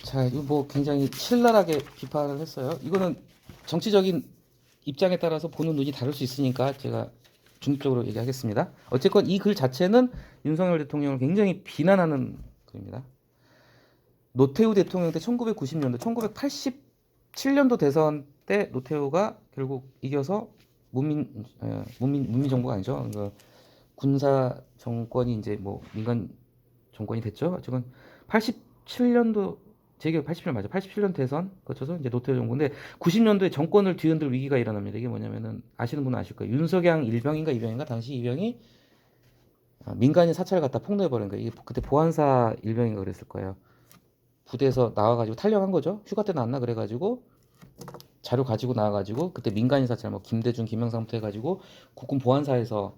자, 이거 뭐 굉장히 신랄하게 비판을 했어요. 이거는 정치적인 입장에 따라서 보는 눈이 다를 수 있으니까 제가 중립적으로 얘기하겠습니다. 어쨌건 이 글 자체는 윤석열 대통령을 굉장히 비난하는 글입니다. 노태우 대통령 때 1990년도, 1987년도 대선 때 노태우가 결국 이겨서 문민 정부가 아니죠. 그 군사 정권이 이제 뭐 민간 정권이 됐죠. 지금 87년도 재계 87년 맞아. 87년 대선 거쳐서 이제 노태우 정부인데 90년도에 정권을 뒤흔들 위기가 일어납니다. 이게 뭐냐면은 아시는 분은 아실 거예요. 윤석양 일병인가 이병인가 당시 이병이 민간인 사찰을 갖다 폭로해 버린 거예요. 이게 그때 보안사 일병인가 그랬을 거예요. 부대에서 나와가지고 탈영한 거죠. 휴가 때 나왔나 그래가지고 자료 가지고 나와가지고 그때 민간인 사찰 뭐 김대중, 김영삼부터 해가지고 국군 보안사에서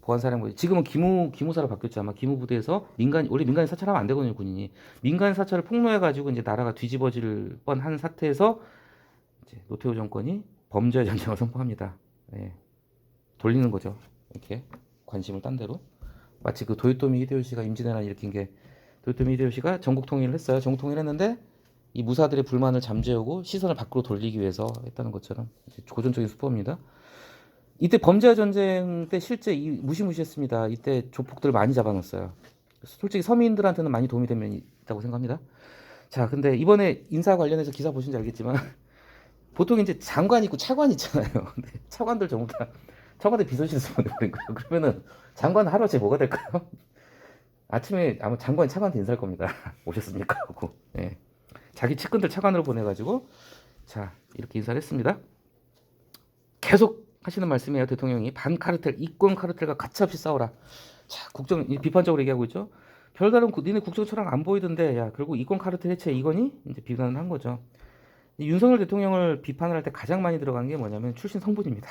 보안사령부 지금은 기무사로 바뀌었죠. 아마 기무부대에서 원래 민간인 사찰하면 안 되거든요. 군인이 민간인 사찰을 폭로해가지고 이제 나라가 뒤집어질 뻔한 사태에서 이제 노태우 정권이 범죄 전쟁을 선포합니다. 예, 돌리는 거죠. 이렇게 관심을 딴 데로 마치 그 도요토미 히데요시가 임진왜란 일으킨 게 도요토미 히데요시가 전국 통일을 했어요. 전국 통일을 했는데 이 무사들의 불만을 잠재우고 시선을 밖으로 돌리기 위해서 했다는 것처럼 고전적인 수법입니다. 이때 범죄와 전쟁 때 실제 무시무시했습니다. 이때 조폭들 많이 잡아놨어요. 솔직히 서민들한테는 많이 도움이 된 면이 있다고 생각합니다. 자, 근데 이번에 인사 관련해서 기사 보신지 알겠지만 보통 이제 장관 있고 차관 있잖아요. 근데 차관들 전부 다 청와대 비서실에서 보내버린 거예요. 그러면은 장관 하루아침에 뭐가 될까요? 아침에 아마 장관이 차관한테 인사할 겁니다. 오셨습니까? 하고. 예. 자기 측근들 차관으로 보내가지고 자 이렇게 인사를 했습니다. 계속 하시는 말씀이에요. 대통령이 반카르텔, 이권 카르텔과 가차없이 싸워라. 자 국정 비판적으로 얘기하고 있죠. 별다른 니네 국정 철학 안 보이던데 야 결국 이권 카르텔 해체 이거니? 이제 비난을 한 거죠. 윤석열 대통령을 비판을 할 때 가장 많이 들어간 게 뭐냐면 출신 성분입니다.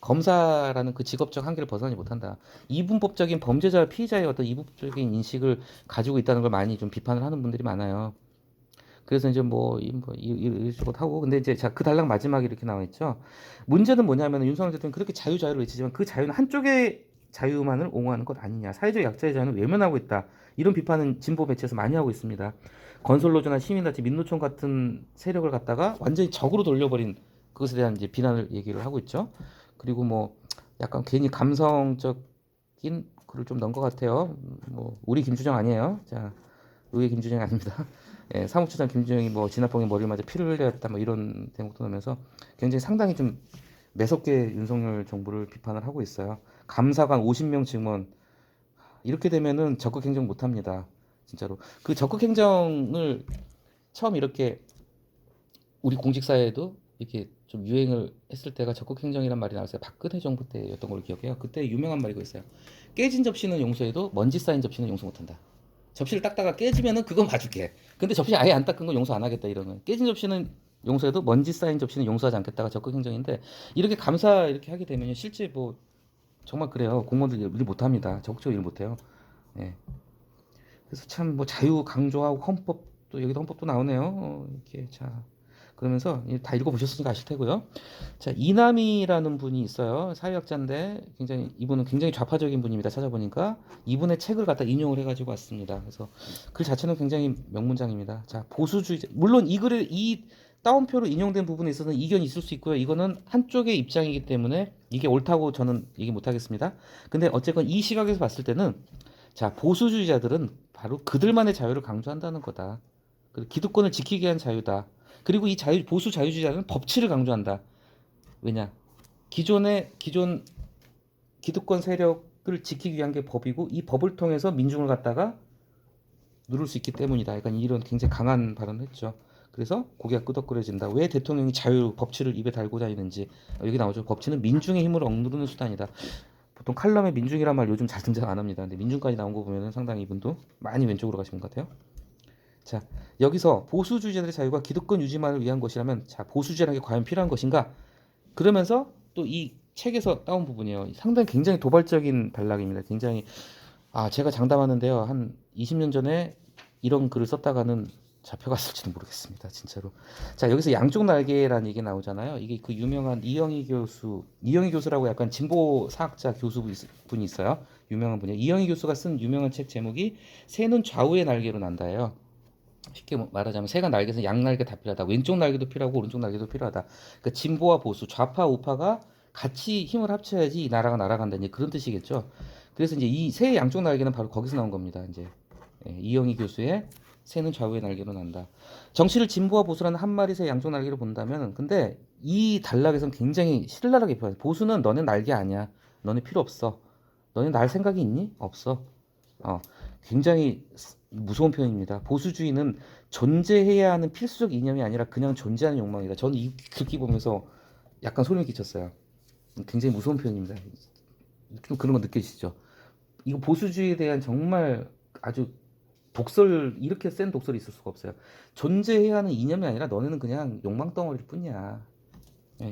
검사라는 그 직업적 한계를 벗어나지 못한다. 이분법적인 범죄자와 피의자의 어떤 이분법적인 인식을 가지고 있다는 걸 많이 좀 비판을 하는 분들이 많아요. 그래서 이제 이것저것 하고 근데 이제 자 그 단락 마지막에 이렇게 나와 있죠. 문제는 뭐냐면 윤석열 대통령 그렇게 자유를 외치지만 그 자유는 한쪽의 자유만을 옹호하는 것 아니냐. 사회적 약자의 자유는 외면하고 있다. 이런 비판은 진보 매체에서 많이 하고 있습니다. 건설노조나 시민단체, 민노총 같은 세력을 갖다가 완전히 적으로 돌려버린 그것에 대한 이제 비난을 얘기를 하고 있죠. 그리고 뭐 약간 괜히 감성적인 글을 좀 넣은 것 같아요. 뭐 우리 김주정 아니에요. 자, 의회 김주정이 아닙니다. 예, 사무처장 김주정이 뭐 진압봉에 머리를 맞아 피를 흘렸다 뭐 이런 대목도 나면서 굉장히 상당히 좀 매섭게 윤석열 정부를 비판을 하고 있어요. 감사관 50명 증언 이렇게 되면은 적극 행정 못 합니다. 진짜로. 그 적극 행정을 처음 이렇게 우리 공직사회에도 이렇게 좀 유행을 했을 때가 적극 행정이란 말이 나왔어요. 박근혜 정부 때였던 걸로 기억해요. 그때 유명한 말이 있어요. 깨진 접시는 용서해도 먼지 쌓인 접시는 용서 못한다. 접시를 닦다가 깨지면은 그건 봐줄게. 근데 접시 아예 안 닦은 건 용서 안 하겠다 이러면 깨진 접시는 용서해도 먼지 쌓인 접시는 용서하지 않겠다가 적극 행정인데 이렇게 감사 이렇게 하게 되면 실제 뭐 정말 그래요. 공무원들 일 못합니다. 적극적으로 일 못해요. 예. 그래서 참 뭐 자유 강조하고 헌법도 여기도 헌법도 나오네요. 이렇게 자 그러면서 다 읽어보셨으니까 아실 테고요. 자 이남희라는 분이 있어요. 사회학자인데 굉장히 이분은 굉장히 좌파적인 분입니다. 찾아보니까 이분의 책을 갖다 인용을 해가지고 왔습니다. 그래서 글 자체는 굉장히 명문장입니다. 자 보수주의자 물론 이 글에 이 따옴표로 인용된 부분에 있어서는 이견이 있을 수 있고요. 이거는 한쪽의 입장이기 때문에 이게 옳다고 저는 얘기 못하겠습니다. 근데 어쨌건 이 시각에서 봤을 때는 자 보수주의자들은 바로 그들만의 자유를 강조한다는 거다. 그리고 기득권을 지키기 위한 자유다. 그리고 이 보수 자유주의자는 법치를 강조한다. 왜냐? 기존 기득권 세력을 지키기 위한 게 법이고 이 법을 통해서 민중을 갖다가 누를 수 있기 때문이다. 약간 이런 굉장히 강한 발언을 했죠. 그래서 고개가 끄덕거려진다. 왜 대통령이 법치를 입에 달고 다니는지 여기 나오죠. 법치는 민중의 힘을 억누르는 수단이다. 보통 칼럼에 민중이란 말 요즘 잘 등장 안 합니다. 근데 민중까지 나온 거 보면 상당히 이분도 많이 왼쪽으로 가시는 것 같아요. 자, 여기서 보수주의자들의 자유가 기득권 유지만을 위한 것이라면 자, 보수주의라는 게 과연 필요한 것인가? 그러면서 또 이 책에서 따온 부분이에요. 상당히 굉장히 도발적인 단락입니다. 굉장히 제가 장담하는데요. 한 20년 전에 이런 글을 썼다가는 잡혀갔을지도 모르겠습니다. 진짜로. 자, 여기서 양쪽 날개라는 얘기 나오잖아요. 이게 그 유명한 이영희 교수라고 약간 진보 사학자 교수분이 있어요. 유명한 분이에요. 이영희 교수가 쓴 유명한 책 제목이 새는 좌우의 날개로 난다예요. 쉽게 말하자면 새가 날개에서 양날개 다 필요하다. 왼쪽 날개도 필요하고 오른쪽 날개도 필요하다. 그러니까 진보와 보수, 좌파 우파가 같이 힘을 합쳐야지 이 나라가 날아간다. 이제 그런 뜻이겠죠. 그래서 이제 이 새의 양쪽 날개는 바로 거기서 나온 겁니다. 이제 이영희 교수의 새는 좌우의 날개로 난다. 정치를 진보와 보수라는 한 마리 새 양쪽 날개로 본다면, 근데 이 단락에서는 굉장히 신랄하게 표현해. 보수는 너네 날개 아니야. 너네 필요 없어. 너네 날 생각이 있니? 없어. 굉장히 무서운 표현입니다. 보수주의는 존재해야 하는 필수적 이념이 아니라 그냥 존재하는 욕망이다. 저는 이 글귀 보면서 약간 소름이 끼쳤어요. 굉장히 무서운 표현입니다. 좀 그런 거 느끼시죠? 이거 보수주의에 대한 정말 아주 이렇게 센 독설이 있을 수가 없어요. 존재해야 하는 이념이 아니라 너네는 그냥 욕망 덩어리일 뿐이야.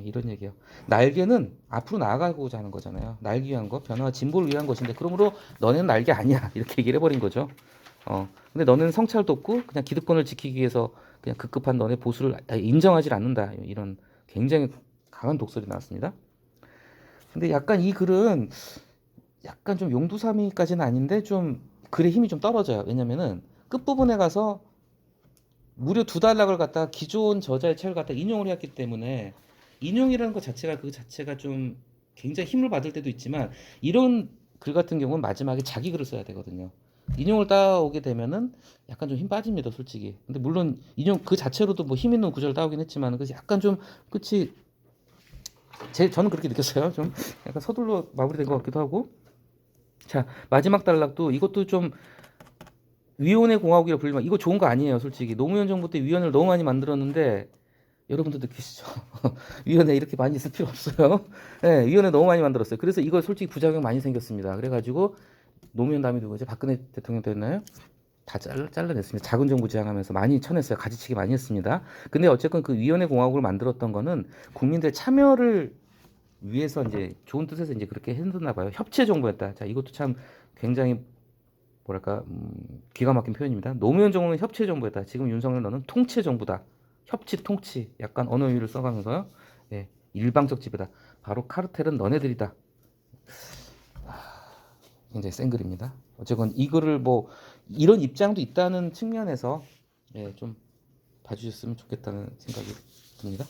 이런 얘기예요. 날개는 앞으로 나아가고자 하는 거잖아요. 날기 위한 거, 변화와 진보를 위한 것인데, 그러므로 너네는 날개 아니야. 이렇게 얘기를 해버린 거죠. 근데 너는 성찰도 없고 그냥 기득권을 지키기 위해서 그냥 급급한 너네 보수를 인정하지 않는다. 이런 굉장히 강한 독설이 나왔습니다. 근데 약간 이 글은 약간 좀 용두사미까지는 아닌데 좀 글의 힘이 좀 떨어져요. 왜냐면은 끝부분에 가서 무려 2단락을 갖다가 기존 저자의 책을 갖다 인용을 했기 때문에, 인용이라는 것 자체가 그 자체가 좀 굉장히 힘을 받을 때도 있지만, 이런 글 같은 경우는 마지막에 자기 글을 써야 되거든요. 인용을 따오게 되면은 약간 좀 힘 빠집니다, 솔직히. 근데 물론 인용 그 자체로도 뭐 힘 있는 구절을 따오긴 했지만, 그래서 약간 좀 끝이 저는 그렇게 느꼈어요. 좀 약간 서둘러 마무리된 것 같기도 하고. 자, 마지막 단락도 이것도 좀 위원회 공화국이라 불리면, 이거 좋은 거 아니에요, 솔직히. 노무현 정부 때 위원회를 너무 많이 만들었는데, 여러분도 느끼시죠? 위원회 이렇게 많이 있을 필요 없어요. 네, 위원회 너무 많이 만들었어요. 그래서 이거 솔직히 부작용 많이 생겼습니다. 그래가지고 노무현 다음에 누구지? 박근혜 대통령 됐나요? 다 잘라냈습니다. 작은 정부 지향하면서 많이 쳐냈어요. 가지치기 많이 했습니다. 근데 어쨌건 그 위원회 공화국을 만들었던 거는 국민들의 참여를 위해서 이제 좋은 뜻에서 이제 그렇게 했나 봐요. 협치 정부였다. 자, 이것도 참 굉장히 뭐랄까 기가 막힌 표현입니다. 노무현 정부는 협치 정부였다. 지금 윤석열 너는 통치 정부다. 협치 통치 약간 언어유를 써가면서요. 일방적 지배다. 바로 카르텔은 너네들이다. 굉장히 센 글입니다. 어쨌건 이 글을 뭐 이런 입장도 있다는 측면에서 좀 봐주셨으면 좋겠다는 생각이 듭니다.